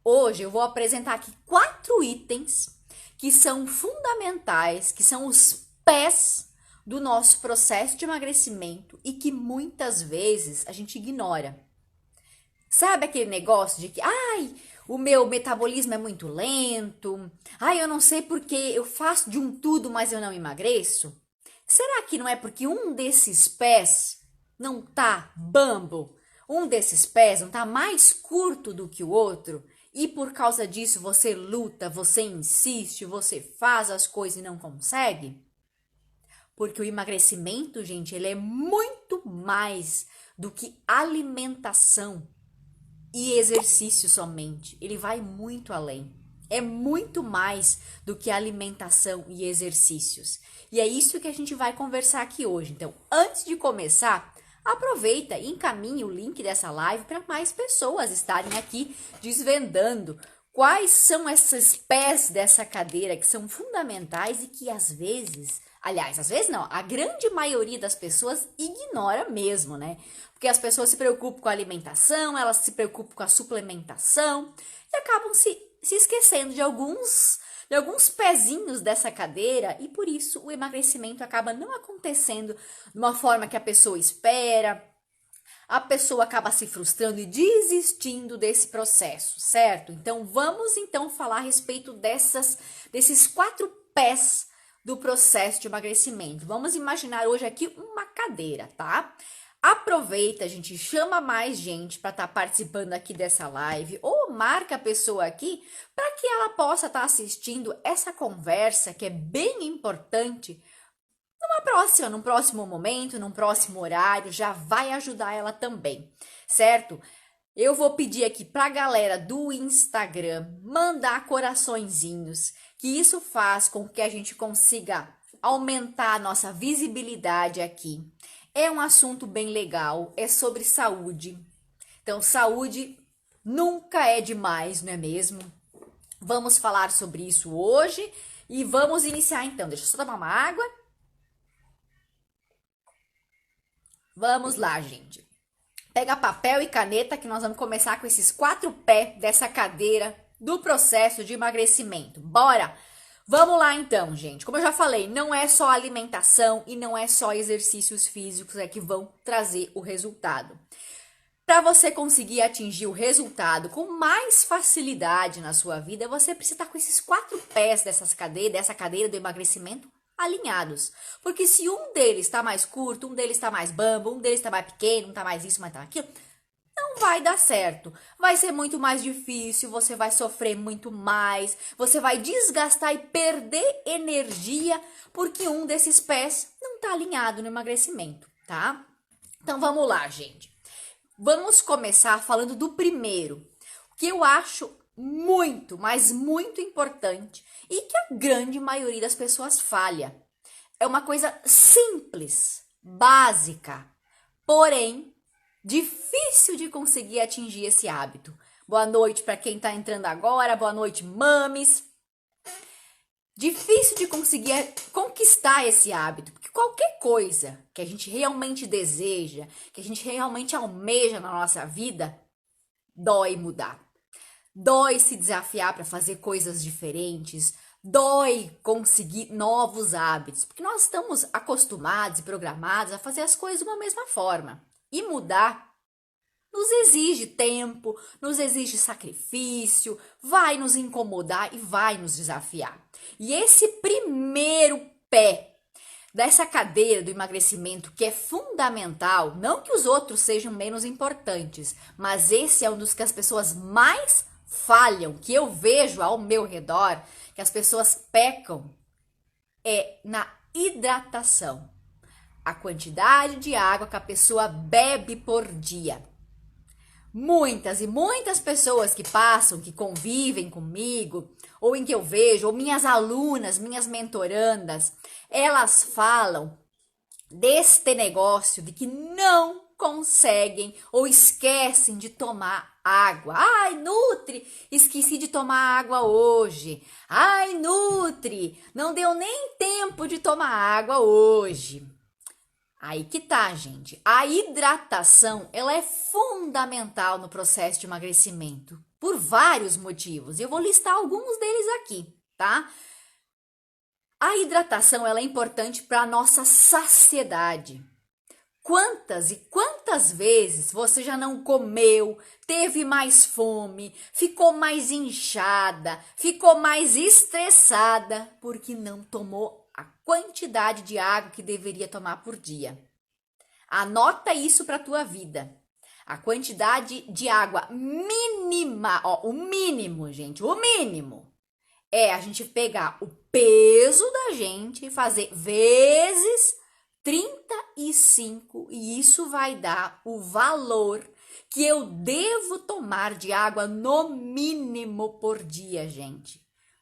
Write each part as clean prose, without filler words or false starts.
Hoje eu vou apresentar aqui 4 itens que são fundamentais, que são os pés do nosso processo de emagrecimento e que muitas vezes a gente ignora. Sabe aquele negócio de que, o meu metabolismo é muito lento, eu não sei porque eu faço de um tudo, mas eu não emagreço? Será que não é porque um desses pés não tá bambo? Um desses pés não tá mais curto do que o outro? E por causa disso você luta, você insiste, você faz as coisas e não consegue? Porque o emagrecimento, gente, ele é muito mais do que alimentação e exercício somente. Ele vai muito além. É muito mais do que alimentação e exercícios. E é isso que a gente vai conversar aqui hoje. Então, antes de começar, aproveita e encaminhe o link dessa live para mais pessoas estarem aqui desvendando quais são esses pés dessa cadeira que são fundamentais e que às vezes não, a grande maioria das pessoas ignora mesmo, né? Porque as pessoas se preocupam com a alimentação, elas se preocupam com a suplementação e acabam se esquecendo de alguns pezinhos dessa cadeira e por isso o emagrecimento acaba não acontecendo de uma forma que a pessoa espera. A pessoa acaba se frustrando e desistindo desse processo, certo? Então vamos falar a respeito desses 4 pés do processo de emagrecimento. Vamos imaginar hoje aqui uma cadeira, tá? Aproveita, gente, chama mais gente para estar participando aqui dessa live ou marca a pessoa aqui para que ela possa estar assistindo essa conversa que é bem importante num próximo momento, num próximo horário, já vai ajudar ela também, certo? Eu vou pedir aqui pra galera do Instagram mandar coraçõezinhos, que isso faz com que a gente consiga aumentar a nossa visibilidade aqui. É um assunto bem legal, é sobre saúde. Então, saúde nunca é demais, não é mesmo? Vamos falar sobre isso hoje e vamos iniciar então. Deixa eu só tomar uma água. Vamos lá, gente. Pega papel e caneta que nós vamos começar com esses 4 pés dessa cadeira do processo de emagrecimento. Bora! Vamos lá então, gente. Como eu já falei, não é só alimentação e não é só exercícios físicos que vão trazer o resultado. Para você conseguir atingir o resultado com mais facilidade na sua vida, você precisa estar com esses 4 pés dessa cadeira do emagrecimento alinhados. Porque se um deles está mais curto, um deles está mais bambo, um deles está mais pequeno, um está mais isso, mais tá aquilo, não vai dar certo. Vai ser muito mais difícil, você vai sofrer muito mais, você vai desgastar e perder energia porque um desses pés não está alinhado no emagrecimento, tá? Então vamos lá, gente. Vamos começar falando do primeiro, que eu acho muito, mas muito importante e que a grande maioria das pessoas falha. É uma coisa simples, básica, porém difícil de conseguir atingir esse hábito. Boa noite para quem está entrando agora, boa noite, mames. Difícil de conseguir conquistar esse hábito, porque qualquer coisa que a gente realmente deseja, que a gente realmente almeja na nossa vida, dói mudar. Dói se desafiar para fazer coisas diferentes, dói conseguir novos hábitos, porque nós estamos acostumados e programados a fazer as coisas de uma mesma forma. E mudar nos exige tempo, nos exige sacrifício, vai nos incomodar e vai nos desafiar. E esse primeiro pé dessa cadeira do emagrecimento, que é fundamental, não que os outros sejam menos importantes, mas esse é um dos que as pessoas mais falham, que eu vejo ao meu redor, que as pessoas pecam, é na hidratação. A quantidade de água que a pessoa bebe por dia. Muitas e muitas pessoas que passam, que convivem comigo, ou em que eu vejo, ou minhas alunas, minhas mentorandas, elas falam deste negócio de que não conseguem ou esquecem de tomar água. Ai, Nutri, esqueci de tomar água hoje. Ai, Nutri, não deu nem tempo de tomar água hoje. Aí que tá, gente. A hidratação, ela é fundamental no processo de emagrecimento. por vários motivos. Eu vou listar alguns deles aqui, tá? A hidratação, ela é importante para a nossa saciedade. Quantas e quantas vezes você já não comeu, teve mais fome, ficou mais inchada, ficou mais estressada porque não tomou a quantidade de água que deveria tomar por dia? Anota isso para a tua vida. A quantidade de água mínima, ó, o mínimo, gente, o mínimo é a gente pegar o peso da gente e fazer vezes 35 e isso vai dar o valor que eu devo tomar de água no mínimo por dia, gente.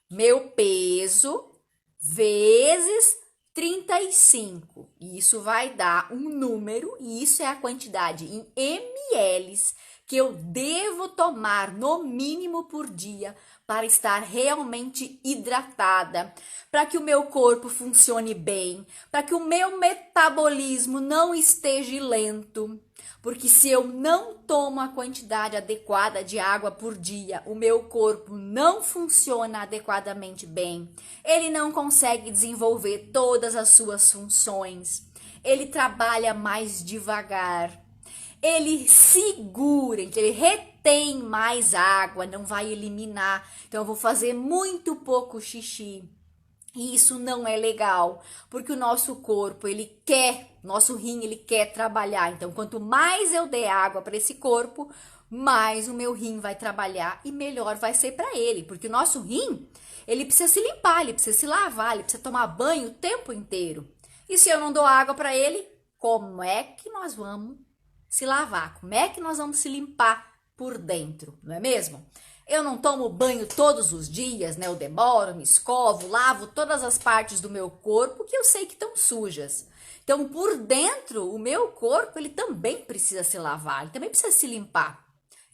Meu peso vezes 35. E isso vai dar um número e isso é a quantidade em ml que eu devo tomar no mínimo por dia para estar realmente hidratada, para que o meu corpo funcione bem, para que o meu metabolismo não esteja lento. Porque se eu não tomo a quantidade adequada de água por dia, o meu corpo não funciona adequadamente bem. Ele não consegue desenvolver todas as suas funções. Ele trabalha mais devagar. Ele segura, ele retém mais água, não vai eliminar. Então eu vou fazer muito pouco xixi. E isso não é legal, porque o nosso corpo, nosso rim, ele quer trabalhar. Então, quanto mais eu der água para esse corpo, mais o meu rim vai trabalhar e melhor vai ser para ele. Porque o nosso rim, ele precisa se limpar, ele precisa se lavar, ele precisa tomar banho o tempo inteiro. E se eu não dou água para ele, como é que nós vamos se lavar? Como é que nós vamos se limpar por dentro, não é mesmo? Eu não tomo banho todos os dias, né? Eu demoro, me escovo, lavo todas as partes do meu corpo que eu sei que estão sujas. Então, por dentro, o meu corpo, ele também precisa se lavar, ele também precisa se limpar.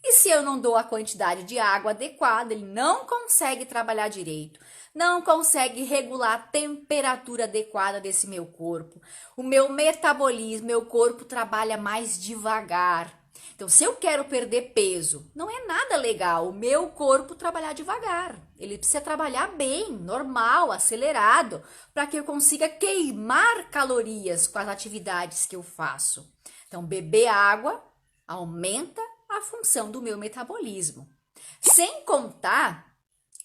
E se eu não dou a quantidade de água adequada, ele não consegue trabalhar direito, não consegue regular a temperatura adequada desse meu corpo. O meu metabolismo, meu corpo trabalha mais devagar. Então, se eu quero perder peso, não é nada legal o meu corpo trabalhar devagar. Ele precisa trabalhar bem, normal, acelerado, para que eu consiga queimar calorias com as atividades que eu faço. Então, beber água aumenta a função do meu metabolismo. Sem contar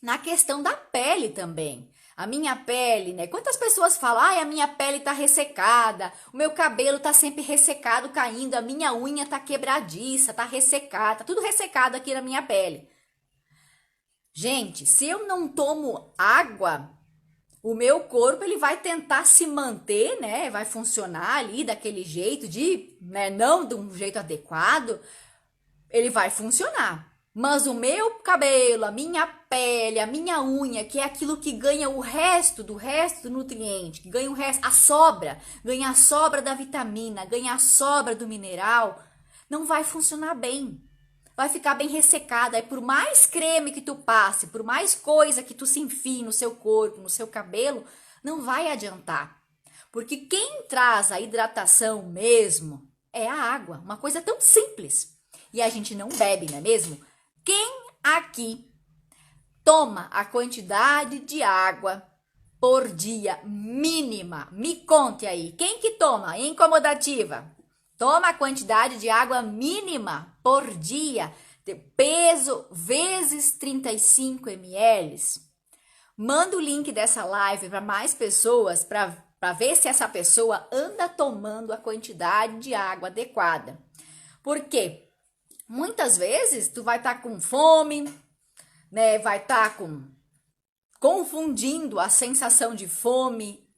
na questão da pele também. A minha pele, né? Quantas pessoas falam, ai, a minha pele tá ressecada, o meu cabelo tá sempre ressecado, caindo, a minha unha tá quebradiça, tá ressecada, tá tudo ressecado aqui na minha pele. Gente, se eu não tomo água, o meu corpo, ele vai tentar se manter, né? Vai funcionar ali daquele jeito, né? Não de um jeito adequado, ele vai funcionar. Mas o meu cabelo, a minha pele, a minha unha, que é aquilo que ganha o resto do nutriente, que ganha o resto, ganha a sobra da vitamina, ganha a sobra do mineral, não vai funcionar bem. Vai ficar bem ressecada. Aí por mais creme que tu passe, por mais coisa que tu se enfie no seu corpo, no seu cabelo, não vai adiantar. Porque quem traz a hidratação mesmo é a água. Uma coisa tão simples. E a gente não bebe, não é mesmo? Quem aqui toma a quantidade de água por dia mínima? Me conte aí. Quem que toma? Incomodativa. Toma a quantidade de água mínima por dia. Peso vezes 35 ml. Manda o link dessa live para mais pessoas para ver se essa pessoa anda tomando a quantidade de água adequada. Por quê? Muitas vezes tu vai estar com fome, né? Vai estar confundindo a sensação de fome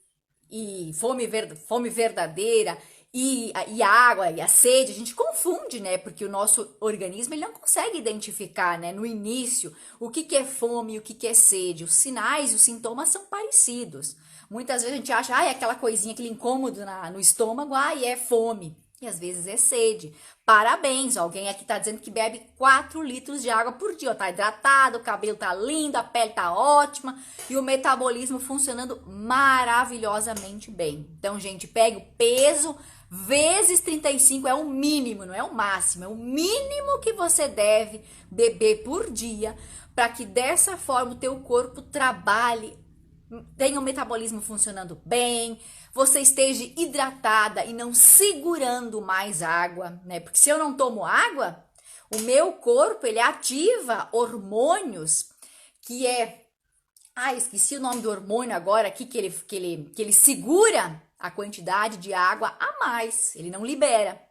e fome verdadeira e a água e a sede. A gente confunde, né? Porque o nosso organismo ele não consegue identificar, né? No início, o que é fome e o que é sede. Os sinais e os sintomas são parecidos. Muitas vezes a gente acha, é aquela coisinha, aquele incômodo no estômago, é fome. E às vezes é sede. Parabéns, alguém aqui tá dizendo que bebe 4 litros de água por dia. Tá hidratado, o cabelo tá lindo, a pele tá ótima e o metabolismo funcionando maravilhosamente bem. Então, gente, pegue o peso vezes 35 é o mínimo, não é o máximo, é o mínimo que você deve beber por dia, para que dessa forma o teu corpo trabalhe, tenha o metabolismo funcionando bem, você esteja hidratada e não segurando mais água, né? Porque se eu não tomo água, o meu corpo, ele ativa hormônios que é... esqueci o nome do hormônio agora aqui, que ele segura a quantidade de água a mais, ele não libera.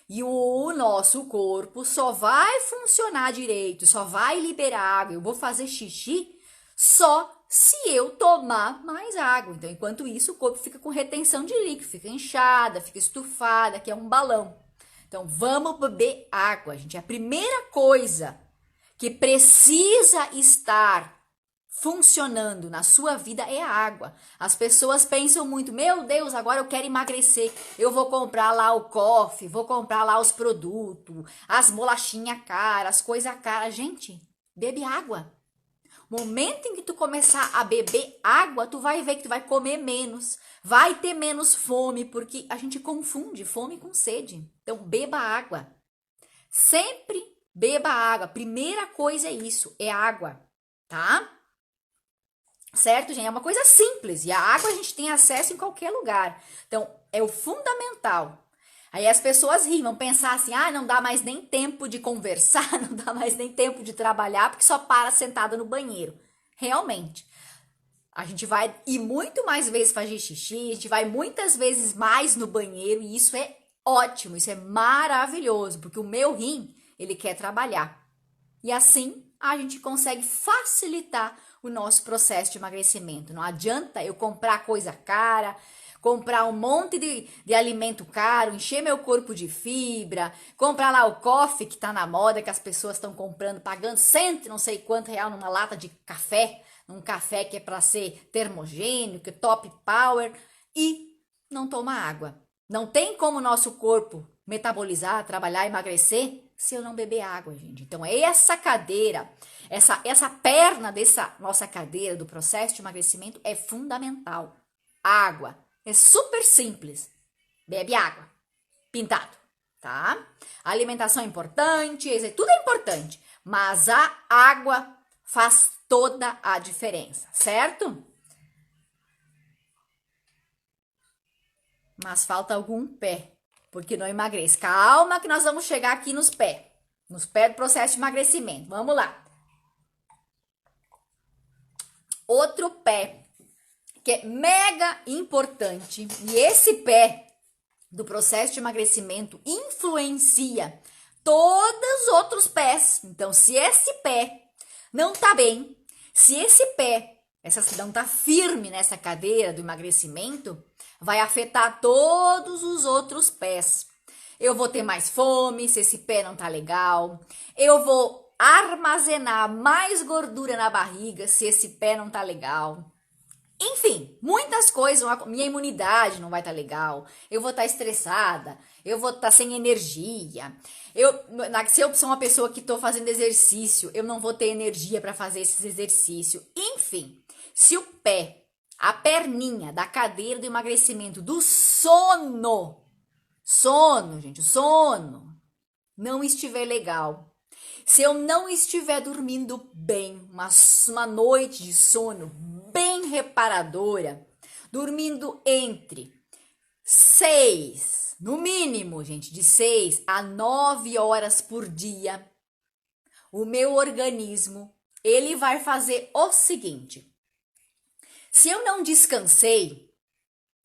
E o nosso corpo só vai funcionar direito, só vai liberar água, eu vou fazer xixi só se eu tomar mais água. Então, enquanto isso, o corpo fica com retenção de líquido, fica inchada, fica estufada, que é um balão. Então, vamos beber água, gente. A primeira coisa que precisa estar funcionando na sua vida é a água. As pessoas pensam muito, meu Deus, agora eu quero emagrecer, eu vou comprar lá o coffee, vou comprar lá os produtos, as bolachinhas caras, as coisas caras. Gente, bebe água. Momento em que tu começar a beber água, tu vai ver que tu vai comer menos, vai ter menos fome, porque a gente confunde fome com sede. Então, beba água. Sempre beba água. Primeira coisa é isso, é água, tá? Certo, gente? É uma coisa simples. E a água a gente tem acesso em qualquer lugar. Então, é o fundamental. Aí as pessoas riem, vão pensar assim, não dá mais nem tempo de conversar, não dá mais nem tempo de trabalhar, porque só para sentada no banheiro. Realmente. A gente vai ir muito mais vezes fazer xixi, a gente vai muitas vezes mais no banheiro, e isso é ótimo, isso é maravilhoso, porque o meu rim, ele quer trabalhar. E assim, a gente consegue facilitar o nosso processo de emagrecimento. Não adianta eu comprar coisa cara, comprar um monte de alimento caro, encher meu corpo de fibra, comprar lá o coffee que tá na moda, que as pessoas estão comprando, pagando cento não sei quanto real numa lata de café, num café que é para ser termogênico, que é top power, e não toma água. Não tem como o nosso corpo metabolizar, trabalhar, emagrecer se eu não beber água, gente. Então, essa cadeira, essa perna dessa nossa cadeira do processo de emagrecimento é fundamental. Água. É super simples. Bebe água. Pintado, tá? A alimentação é importante, tudo é importante, mas a água faz toda a diferença, certo? Mas falta algum pé, porque não emagrece. Calma que nós vamos chegar aqui nos pés do processo de emagrecimento. Vamos lá. Outro pé que é mega importante, e esse pé do processo de emagrecimento influencia todos os outros pés. Então, se esse pé não tá bem, se esse pé, não tá firme nessa cadeira do emagrecimento, vai afetar todos os outros pés. Eu vou ter mais fome se esse pé não tá legal. Eu vou armazenar mais gordura na barriga se esse pé não tá legal. Enfim, muitas coisas, minha imunidade não vai estar legal, eu vou estar estressada, eu vou estar sem energia, se eu sou uma pessoa que estou fazendo exercício, eu não vou ter energia para fazer esse exercício. Enfim, se o pé, a perninha da cadeira do emagrecimento, do sono, gente, o sono não estiver legal, se eu não estiver dormindo bem, uma noite de sono bem reparadora, dormindo entre 6, no mínimo, gente, de 6 a 9 horas por dia, o meu organismo, ele vai fazer o seguinte: se eu não descansei,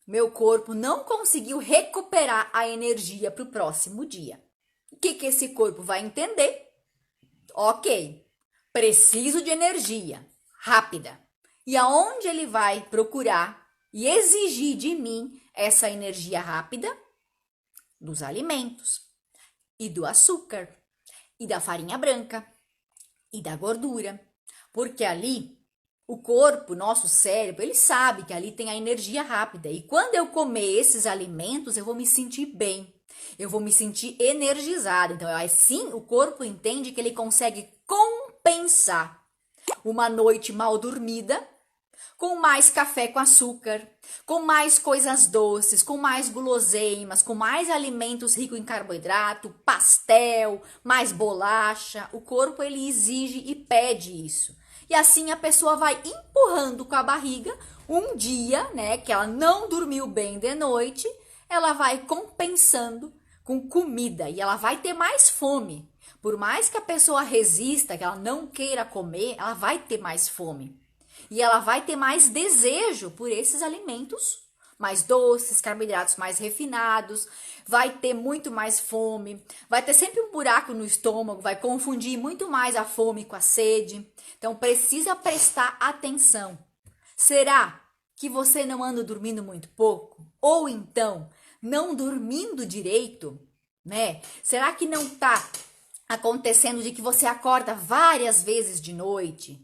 meu corpo não conseguiu recuperar a energia para o próximo dia. O que esse corpo vai entender? Ok, preciso de energia rápida. E aonde ele vai procurar e exigir de mim essa energia rápida? Dos alimentos, e do açúcar, e da farinha branca, e da gordura. Porque ali, o corpo, nosso cérebro, ele sabe que ali tem a energia rápida. E quando eu comer esses alimentos, eu vou me sentir bem. Eu vou me sentir energizada. Então, assim, o corpo entende que ele consegue compensar uma noite mal dormida com mais café com açúcar, com mais coisas doces, com mais guloseimas, com mais alimentos ricos em carboidrato, pastel, mais bolacha. O corpo ele exige e pede isso. E assim a pessoa vai empurrando com a barriga. Um dia, né, que ela não dormiu bem de noite, ela vai compensando com comida e ela vai ter mais fome. Por mais que a pessoa resista, que ela não queira comer, ela vai ter mais fome. E ela vai ter mais desejo por esses alimentos mais doces, carboidratos mais refinados, vai ter muito mais fome, vai ter sempre um buraco no estômago, vai confundir muito mais a fome com a sede. Então precisa prestar atenção. Será que você não anda dormindo muito pouco? Ou então não dormindo direito, né? Será que não tá acontecendo de que você acorda várias vezes de noite?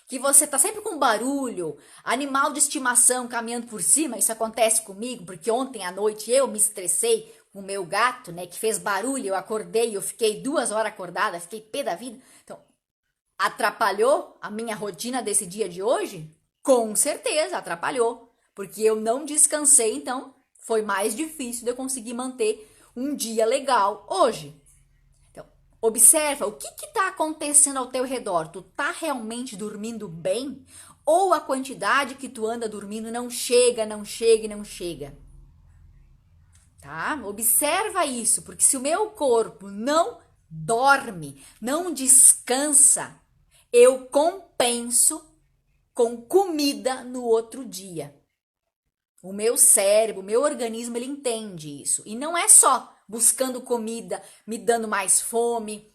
Que você tá sempre com barulho, animal de estimação caminhando por cima? Isso acontece comigo, porque ontem à noite eu me estressei com o meu gato, né, que fez barulho, eu acordei, eu fiquei 2 horas acordada, fiquei pé da vida. Então, atrapalhou a minha rotina desse dia de hoje? Com certeza, atrapalhou, porque eu não descansei, então foi mais difícil de eu conseguir manter um dia legal hoje. Observa o que está acontecendo ao teu redor. Tu tá realmente dormindo bem? Ou a quantidade que tu anda dormindo não chega, não chega e não chega? Tá? Observa isso, porque se o meu corpo não dorme, não descansa, eu compenso com comida no outro dia. O meu cérebro, o meu organismo, ele entende isso. E não é só buscando comida, me dando mais fome.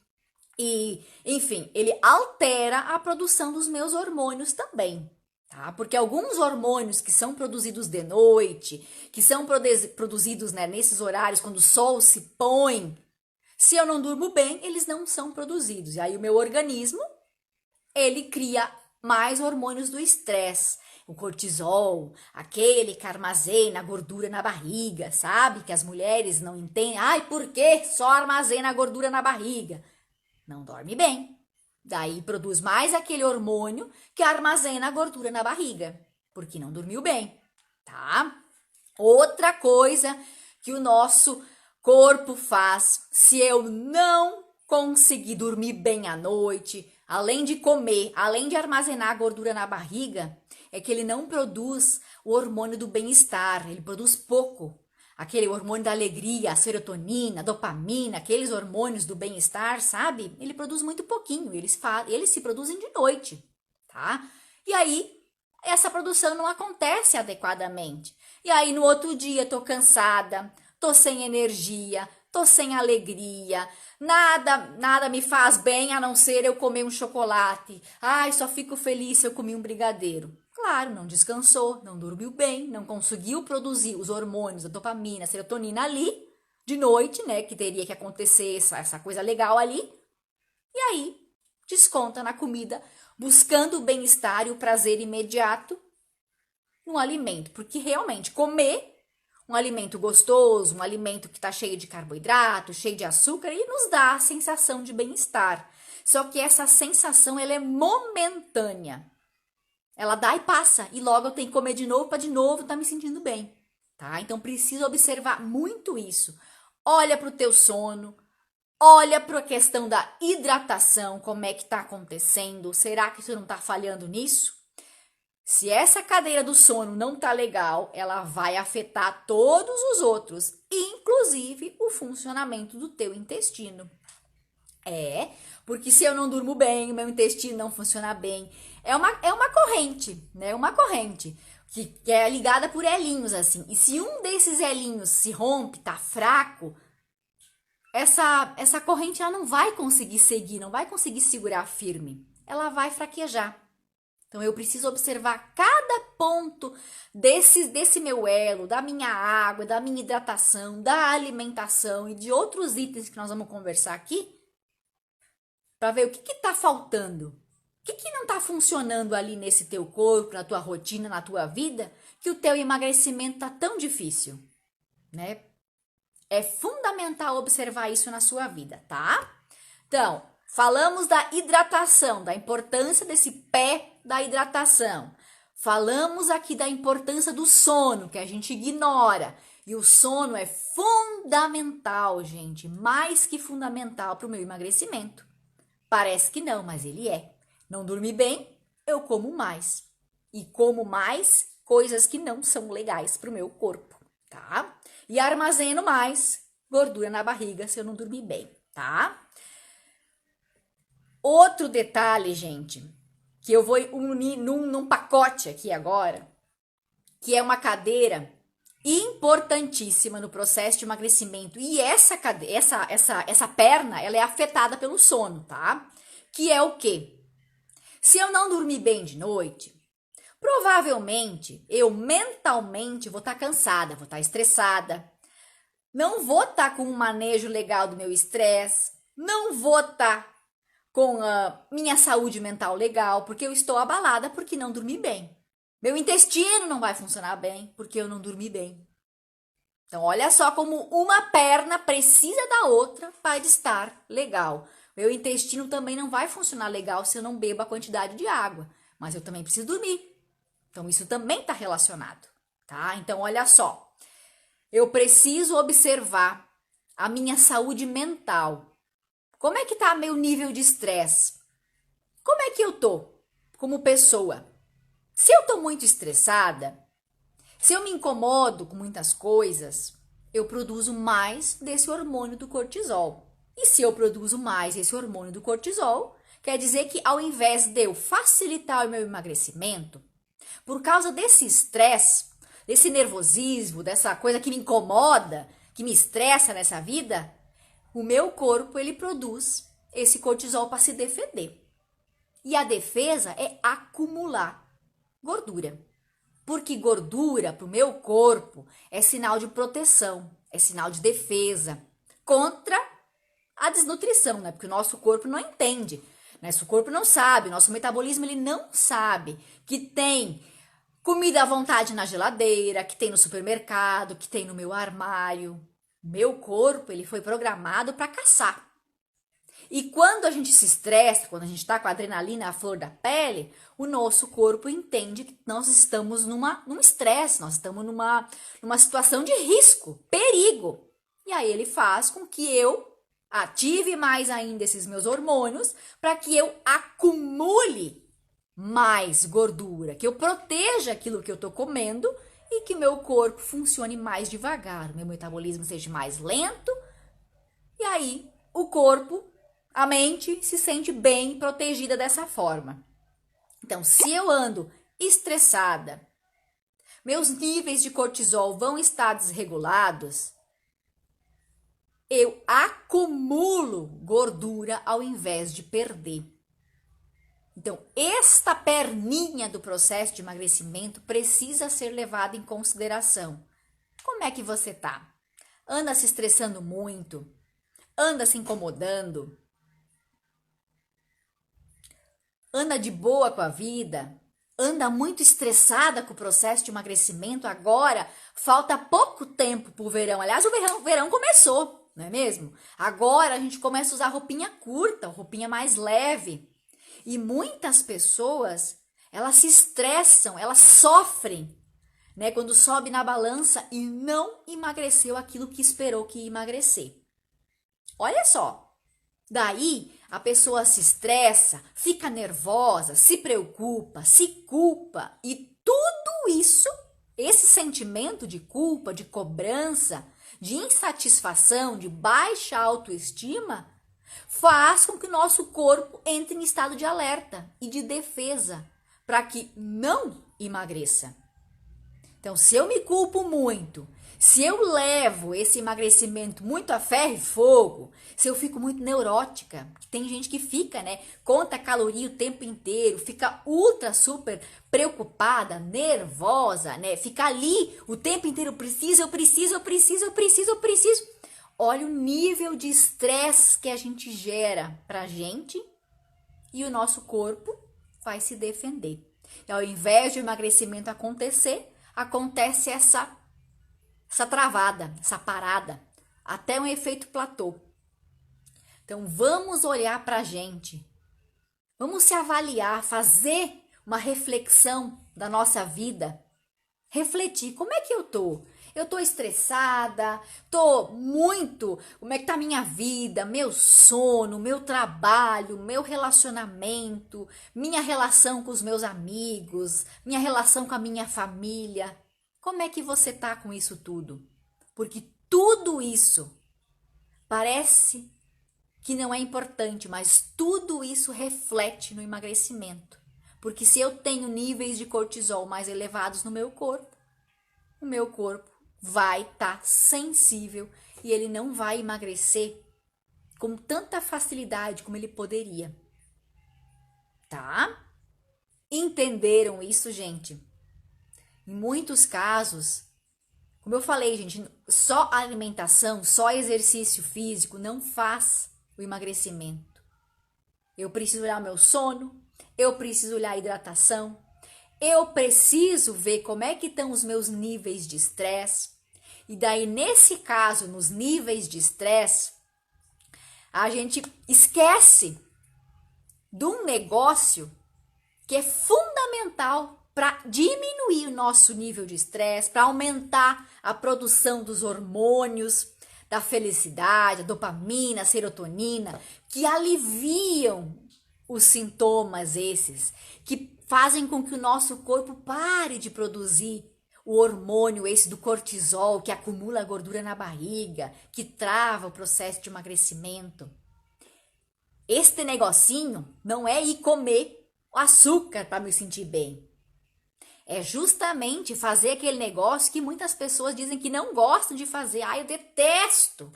E, enfim, ele altera a produção dos meus hormônios também. Tá? Porque alguns hormônios que são produzidos de noite, que são produzidos, né, nesses horários, quando o sol se põe, se eu não durmo bem, eles não são produzidos. E aí o meu organismo, ele cria mais hormônios do estresse. O cortisol, aquele que armazena a gordura na barriga, sabe? Que as mulheres não entendem. Ai, por que só armazena a gordura na barriga? Não dorme bem. Daí produz mais aquele hormônio que armazena a gordura na barriga, porque não dormiu bem, tá? Outra coisa que o nosso corpo faz, se eu não conseguir dormir bem à noite, além de comer, além de armazenar a gordura na barriga, é que ele não produz o hormônio do bem-estar, ele produz pouco. Aquele hormônio da alegria, a serotonina, a dopamina, aqueles hormônios do bem-estar, sabe? Ele produz muito pouquinho, eles se produzem de noite, tá? E aí, essa produção não acontece adequadamente. E aí, no outro dia, tô cansada, tô sem energia, tô sem alegria, nada me faz bem a não ser eu comer um chocolate. Ai, só fico feliz se eu comi um brigadeiro. Claro, não descansou, não dormiu bem, não conseguiu produzir os hormônios, a dopamina, a serotonina ali, de noite, né, que teria que acontecer essa coisa legal ali. E aí, desconta na comida, buscando o bem-estar e o prazer imediato no alimento. Porque realmente, comer um alimento gostoso, um alimento que está cheio de carboidrato, cheio de açúcar, ele nos dá a sensação de bem-estar. Só que essa sensação, ela é momentânea. Ela dá e passa, e logo eu tenho que comer de novo para de novo estar me sentindo bem, tá? Então precisa observar muito isso. Olha para o teu sono, olha para a questão da hidratação, como é que está acontecendo. Será que você não está falhando nisso? Se essa cadeira do sono não tá legal, ela vai afetar todos os outros, inclusive o funcionamento do teu intestino. Porque se eu não durmo bem, o meu intestino não funciona bem. É uma corrente, né? Uma corrente que é ligada por elinhos, assim. E se um desses elinhos se rompe, tá fraco, essa corrente ela não vai conseguir seguir, não vai conseguir segurar firme. Ela vai fraquejar. Então, eu preciso observar cada ponto desse meu elo, da minha água, da minha hidratação, da alimentação e de outros itens que nós vamos conversar aqui, para ver o que está faltando. O que não está funcionando ali nesse teu corpo, na tua rotina, na tua vida, que o teu emagrecimento está tão difícil, né? É fundamental observar isso na sua vida, tá? Então, falamos da hidratação, da importância desse pé da hidratação. Falamos aqui da importância do sono, que a gente ignora. E o sono é fundamental, gente, mais que fundamental para o meu emagrecimento. Parece que não, mas ele é. Não dormi bem, eu como mais. E como mais coisas que não são legais para o meu corpo, tá? E armazeno mais gordura na barriga se eu não dormir bem, tá? Outro detalhe, gente, que eu vou unir num pacote aqui agora, que é uma cadeira importantíssima no processo de emagrecimento. E essa perna, ela é afetada pelo sono, tá? Que é o quê? Se eu não dormir bem de noite, provavelmente eu mentalmente vou estar cansada, vou estar estressada, não vou estar com um manejo legal do meu estresse, não vou estar com a minha saúde mental legal, porque eu estou abalada porque não dormi bem. Meu intestino não vai funcionar bem porque eu não dormi bem. Então, olha só como uma perna precisa da outra para estar legal. Meu intestino também não vai funcionar legal se eu não bebo a quantidade de água, mas eu também preciso dormir. Então, isso também está relacionado, tá? Então, olha só. Eu preciso observar a minha saúde mental. Como é que tá meu nível de estresse? Como é que eu tô como pessoa? Se eu tô muito estressada, se eu me incomodo com muitas coisas, eu produzo mais desse hormônio do cortisol. E se eu produzo mais esse hormônio do cortisol, quer dizer que ao invés de eu facilitar o meu emagrecimento, por causa desse estresse, desse nervosismo, dessa coisa que me incomoda, que me estressa nessa vida, o meu corpo, ele produz esse cortisol para se defender. E a defesa é acumular gordura. Porque gordura para o meu corpo é sinal de proteção, é sinal de defesa contra a desnutrição, né? Porque o nosso corpo não entende, né? Nosso corpo não sabe, nosso metabolismo ele não sabe que tem comida à vontade na geladeira, que tem no supermercado, que tem no meu armário. Meu corpo, ele foi programado para caçar. E quando a gente se estressa, quando a gente está com a adrenalina à flor da pele, o nosso corpo entende que nós estamos num estresse, nós estamos numa situação de risco, perigo. E aí ele faz com que eu ative mais ainda esses meus hormônios para que eu acumule mais gordura, que eu proteja aquilo que eu estou comendo e que meu corpo funcione mais devagar, meu metabolismo seja mais lento, e aí o corpo, a mente, se sente bem protegida dessa forma. Então, se eu ando estressada, meus níveis de cortisol vão estar desregulados, eu acumulo gordura ao invés de perder. Então, esta perninha do processo de emagrecimento precisa ser levada em consideração. Como é que você tá? Anda se estressando muito? Anda se incomodando? Anda de boa com a vida? Anda muito estressada com o processo de emagrecimento agora? Falta pouco tempo pro verão. Aliás, o verão começou, não é mesmo? Agora a gente começa a usar roupinha curta, roupinha mais leve. E muitas pessoas, elas se estressam, elas sofrem, né? Quando sobe na balança e não emagreceu aquilo que esperou que ia emagrecer. Olha só, daí a pessoa se estressa, fica nervosa, se preocupa, se culpa e tudo isso, esse sentimento de culpa, de cobrança, de insatisfação, de baixa autoestima, faz com que o nosso corpo entre em estado de alerta e de defesa para que não emagreça. Então, se eu me culpo muito, se eu levo esse emagrecimento muito a ferro e fogo, se eu fico muito neurótica, tem gente que fica, né, conta caloria o tempo inteiro, fica ultra super preocupada, nervosa, né, fica ali o tempo inteiro, eu preciso. Olha o nível de estresse que a gente gera pra gente e o nosso corpo vai se defender. E ao invés de o emagrecimento acontecer, acontece essa travada, essa parada, até um efeito platô. Então vamos olhar pra gente, vamos se avaliar, fazer uma reflexão da nossa vida, refletir, como é que eu tô? Eu tô estressada, como é que tá a minha vida, meu sono, meu trabalho, meu relacionamento, minha relação com os meus amigos, minha relação com a minha família. Como é que você tá com isso tudo? Porque tudo isso parece que não é importante, mas tudo isso reflete no emagrecimento. Porque se eu tenho níveis de cortisol mais elevados no meu corpo, o meu corpo vai estar sensível e ele não vai emagrecer com tanta facilidade como ele poderia. Tá? Entenderam isso, gente? Em muitos casos, como eu falei, gente, só alimentação, só exercício físico não faz o emagrecimento. Eu preciso olhar o meu sono, eu preciso olhar a hidratação, eu preciso ver como é que estão os meus níveis de estresse. E daí, nesse caso, nos níveis de estresse, a gente esquece de um negócio que é fundamental para diminuir o nosso nível de estresse, para aumentar a produção dos hormônios, da felicidade, a dopamina, a serotonina, que aliviam os sintomas esses, que fazem com que o nosso corpo pare de produzir o hormônio esse do cortisol, que acumula gordura na barriga, que trava o processo de emagrecimento. Este negocinho não é ir comer açúcar para me sentir bem. É justamente fazer aquele negócio que muitas pessoas dizem que não gostam de fazer. Ah, eu detesto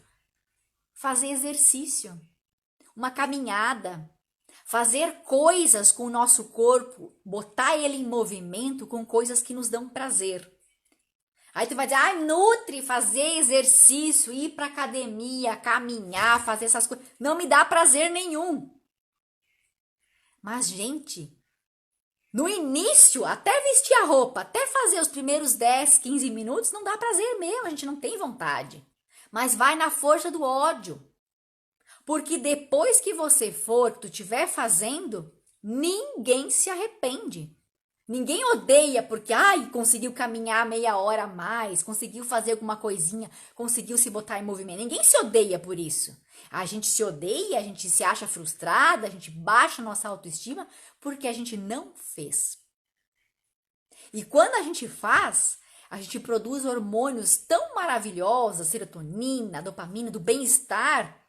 fazer exercício, uma caminhada, fazer coisas com o nosso corpo, botar ele em movimento com coisas que nos dão prazer. Aí tu vai dizer, nutre, fazer exercício, ir pra academia, caminhar, fazer essas coisas. Não me dá prazer nenhum. Mas, gente, no início, até vestir a roupa, até fazer os primeiros 10, 15 minutos, não dá prazer mesmo, a gente não tem vontade. Mas vai na força do ódio. Porque depois que você for, que tu estiver fazendo, ninguém se arrepende. Ninguém odeia porque, conseguiu caminhar meia hora a mais, conseguiu fazer alguma coisinha, conseguiu se botar em movimento. Ninguém se odeia por isso. A gente se odeia, a gente se acha frustrada, a gente baixa nossa autoestima porque a gente não fez. E quando a gente faz, a gente produz hormônios tão maravilhosos, a serotonina, a dopamina, do bem-estar,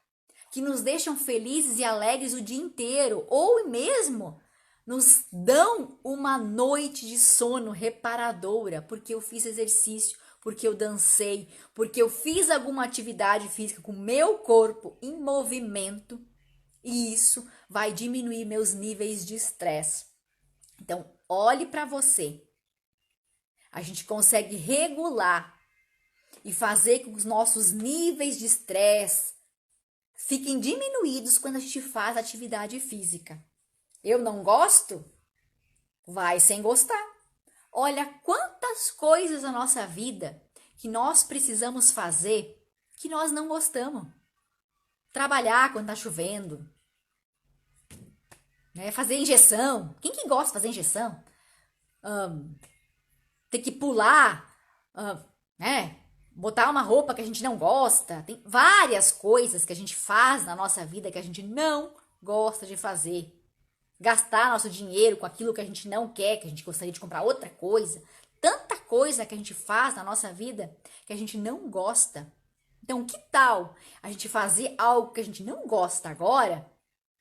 que nos deixam felizes e alegres o dia inteiro, ou mesmo nos dão uma noite de sono reparadora, porque eu fiz exercício, porque eu dancei, porque eu fiz alguma atividade física com o meu corpo em movimento, e isso vai diminuir meus níveis de estresse. Então, olhe para você. A gente consegue regular e fazer com que os nossos níveis de estresse fiquem diminuídos quando a gente faz atividade física. Eu não gosto? Vai sem gostar. Olha quantas coisas na nossa vida que nós precisamos fazer que nós não gostamos. Trabalhar quando tá chovendo, né? Fazer injeção. Quem que gosta de fazer injeção? Ter que pular, né? Botar uma roupa que a gente não gosta. Tem várias coisas que a gente faz na nossa vida que a gente não gosta de fazer. Gastar nosso dinheiro com aquilo que a gente não quer, que a gente gostaria de comprar outra coisa. Tanta coisa que a gente faz na nossa vida que a gente não gosta. Então, que tal a gente fazer algo que a gente não gosta agora,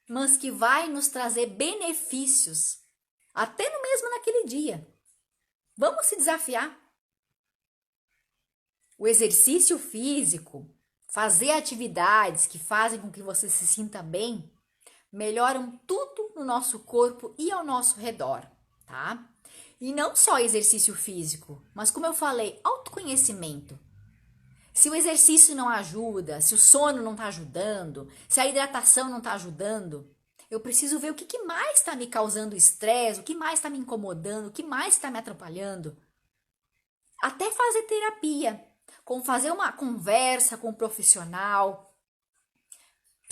mas que vai nos trazer benefícios, até no mesmo naquele dia? Vamos se desafiar. O exercício físico, fazer atividades que fazem com que você se sinta bem, melhoram tudo no nosso corpo e ao nosso redor, tá? E não só exercício físico, mas como eu falei, autoconhecimento. Se o exercício não ajuda, se o sono não está ajudando, se a hidratação não está ajudando, eu preciso ver o que mais está me causando estresse, o que mais está me incomodando, o que mais está me atrapalhando. Até fazer terapia, fazer uma conversa com um profissional,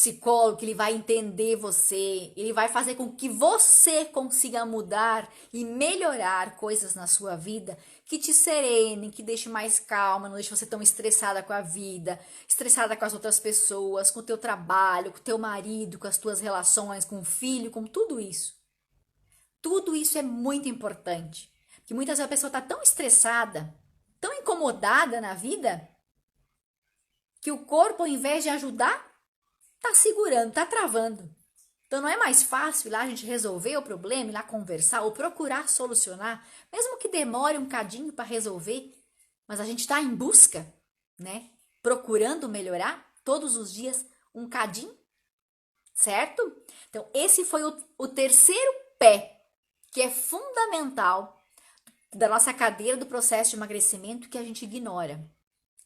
psicólogo, que ele vai entender você, ele vai fazer com que você consiga mudar e melhorar coisas na sua vida que te serenem, que deixe mais calma, não deixe você tão estressada com a vida, estressada com as outras pessoas, com o teu trabalho, com o teu marido, com as tuas relações, com o filho, com tudo isso. Tudo isso é muito importante, porque muitas vezes a pessoa está tão estressada, tão incomodada na vida, que o corpo, ao invés de ajudar, tá segurando, tá travando. Então não é mais fácil ir lá a gente resolver o problema, ir lá conversar ou procurar solucionar, mesmo que demore um cadinho para resolver, mas a gente está em busca, né? Procurando melhorar todos os dias um cadinho, certo? Então esse foi o terceiro pé, que é fundamental da nossa cadeira do processo de emagrecimento, que a gente ignora,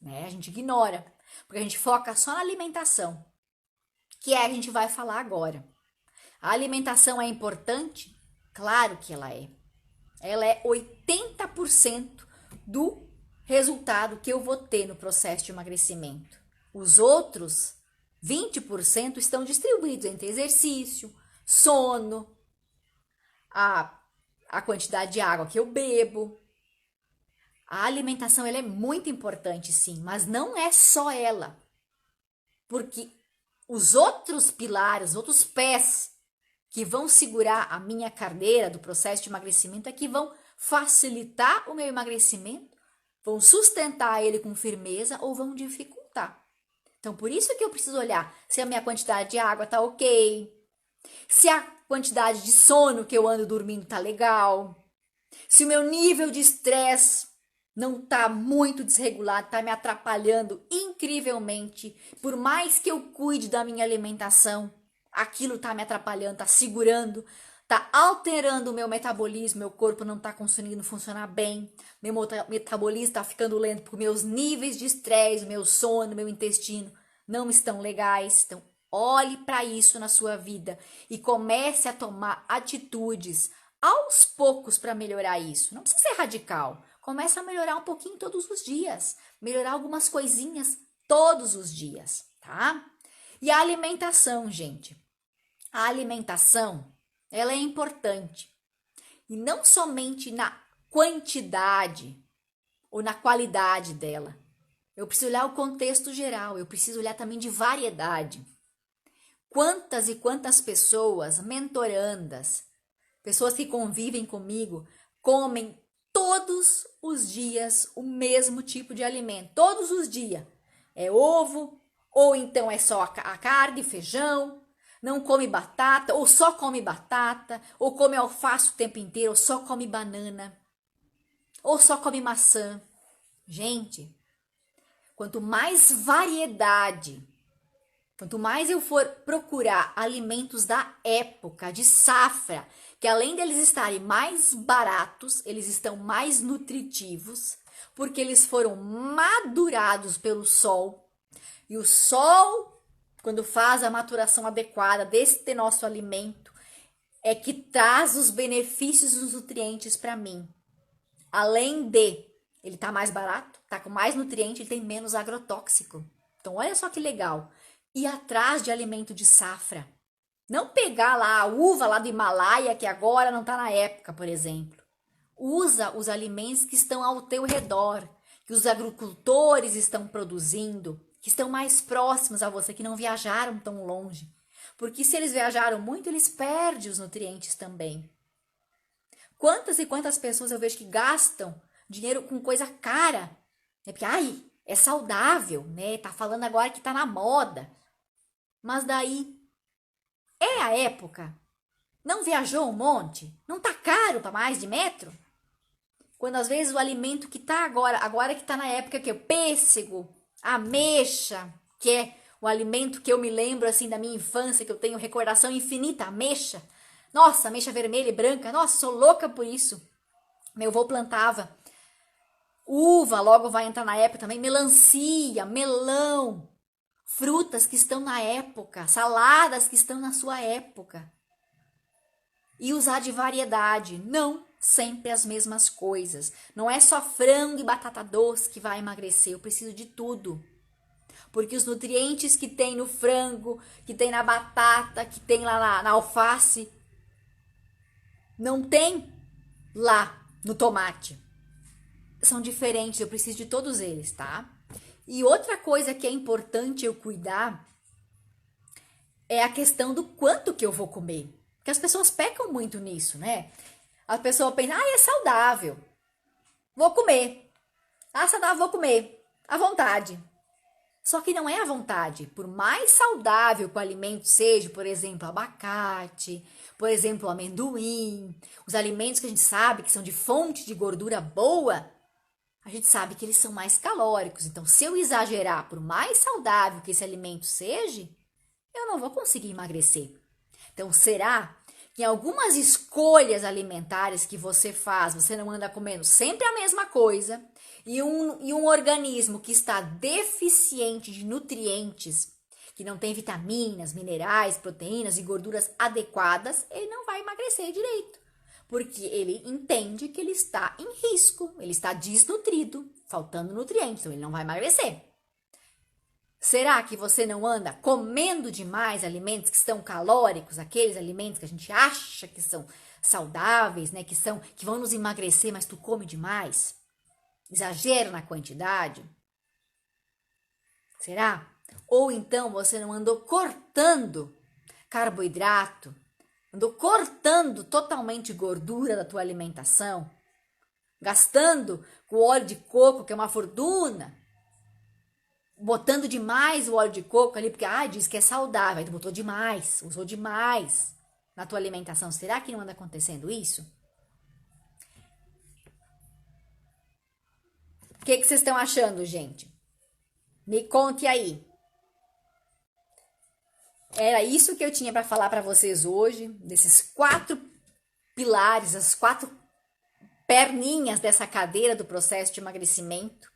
né? A gente ignora, porque a gente foca só na alimentação, que é a gente vai falar agora. A alimentação é importante? Claro que ela é. Ela é 80% do resultado que eu vou ter no processo de emagrecimento. Os outros 20% estão distribuídos entre exercício, sono, a quantidade de água que eu bebo. A alimentação ela é muito importante, sim, mas não é só ela. Porque os outros pilares, os outros pés que vão segurar a minha cadeira do processo de emagrecimento é que vão facilitar o meu emagrecimento, vão sustentar ele com firmeza ou vão dificultar. Então, por isso que eu preciso olhar se a minha quantidade de água tá ok, se a quantidade de sono que eu ando dormindo tá legal, se o meu nível de estresse não tá muito desregulado, tá me atrapalhando incrivelmente. Por mais que eu cuide da minha alimentação, aquilo tá me atrapalhando, tá segurando, tá alterando o meu metabolismo, meu corpo não tá conseguindo funcionar bem, meu metabolismo tá ficando lento porque meus níveis de estresse, meu sono, meu intestino não estão legais. Então, olhe para isso na sua vida e comece a tomar atitudes aos poucos para melhorar isso. Não precisa ser radical. Começa a melhorar um pouquinho todos os dias. Melhorar algumas coisinhas todos os dias, tá? E a alimentação, gente. A alimentação, ela é importante. E não somente na quantidade ou na qualidade dela. Eu preciso olhar o contexto geral. Eu preciso olhar também de variedade. Quantas e quantas pessoas, mentorandas, pessoas que convivem comigo, comem todos os dias o mesmo tipo de alimento, todos os dias. É ovo, ou então é só a carne, feijão, não come batata, ou só come batata, ou come alface o tempo inteiro, ou só come banana, ou só come maçã. Gente, quanto mais variedade, quanto mais eu for procurar alimentos da época, de safra, que além deles estarem mais baratos, eles estão mais nutritivos, porque eles foram madurados pelo sol. E o sol, quando faz a maturação adequada deste nosso alimento, é que traz os benefícios e os nutrientes para mim. Além de ele tá mais barato, tá com mais nutriente, ele tem menos agrotóxico. Então olha só que legal. Ir atrás de alimento de safra. Não pegar lá a uva lá do Himalaia, que agora não está na época, por exemplo. Usa os alimentos que estão ao teu redor, que os agricultores estão produzindo, que estão mais próximos a você, que não viajaram tão longe. Porque se eles viajaram muito, eles perdem os nutrientes também. Quantas e quantas pessoas eu vejo que gastam dinheiro com coisa cara? É porque, ai, é saudável, né? Tá falando agora que tá na moda. Mas daí, é a época? Não viajou um monte? Não tá caro para mais de metro? Quando às vezes o alimento que tá agora que tá na época que é o pêssego, a ameixa, que é o alimento que eu me lembro assim da minha infância, que eu tenho recordação infinita, ameixa. Nossa, ameixa vermelha e branca, nossa, sou louca por isso. Meu avô plantava. Uva logo vai entrar na época também, melancia, melão, frutas que estão na época, saladas que estão na sua época. E usar de variedade, não sempre as mesmas coisas. Não é só frango e batata doce que vai emagrecer, eu preciso de tudo. porque os nutrientes que tem no frango, que tem na batata, que tem lá na alface, não tem lá no tomate. São diferentes, eu preciso de todos eles, tá? E outra coisa que é importante eu cuidar é a questão do quanto que eu vou comer. Porque as pessoas pecam muito nisso, né? A pessoa pensa, é saudável, vou comer. Saudável, vou comer, à vontade. Só que não é à vontade. Por mais saudável que o alimento seja, por exemplo, abacate, por exemplo, amendoim, os alimentos que a gente sabe que são de fonte de gordura boa, a gente sabe que eles são mais calóricos. Então, se eu exagerar, por mais saudável que esse alimento seja, eu não vou conseguir emagrecer. Então, será que em algumas escolhas alimentares que você faz, você não anda comendo sempre a mesma coisa, e um organismo que está deficiente de nutrientes, que não tem vitaminas, minerais, proteínas e gorduras adequadas, ele não vai emagrecer direito. Porque ele entende que ele está em risco, ele está desnutrido, faltando nutrientes, então ele não vai emagrecer. Será que você não anda comendo demais alimentos que estão calóricos, aqueles alimentos que a gente acha que são saudáveis, né, que vão nos emagrecer, mas tu come demais? Exagera na quantidade? Será? Ou então você não andou cortando carboidrato, andou cortando totalmente gordura da tua alimentação, gastando com óleo de coco, que é uma fortuna, botando demais o óleo de coco ali, porque diz que é saudável, aí tu botou demais, usou demais na tua alimentação. Será que não anda acontecendo isso? O que vocês estão achando, gente? Me conte aí. Era isso que eu tinha para falar para vocês hoje, desses 4 pilares, as 4 perninhas dessa cadeira do processo de emagrecimento.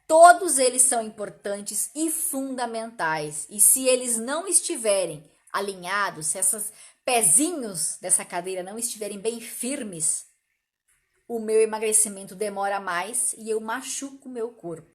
Todos eles são importantes e fundamentais. E se eles não estiverem alinhados, se esses pezinhos dessa cadeira não estiverem bem firmes, o meu emagrecimento demora mais e eu machuco o meu corpo.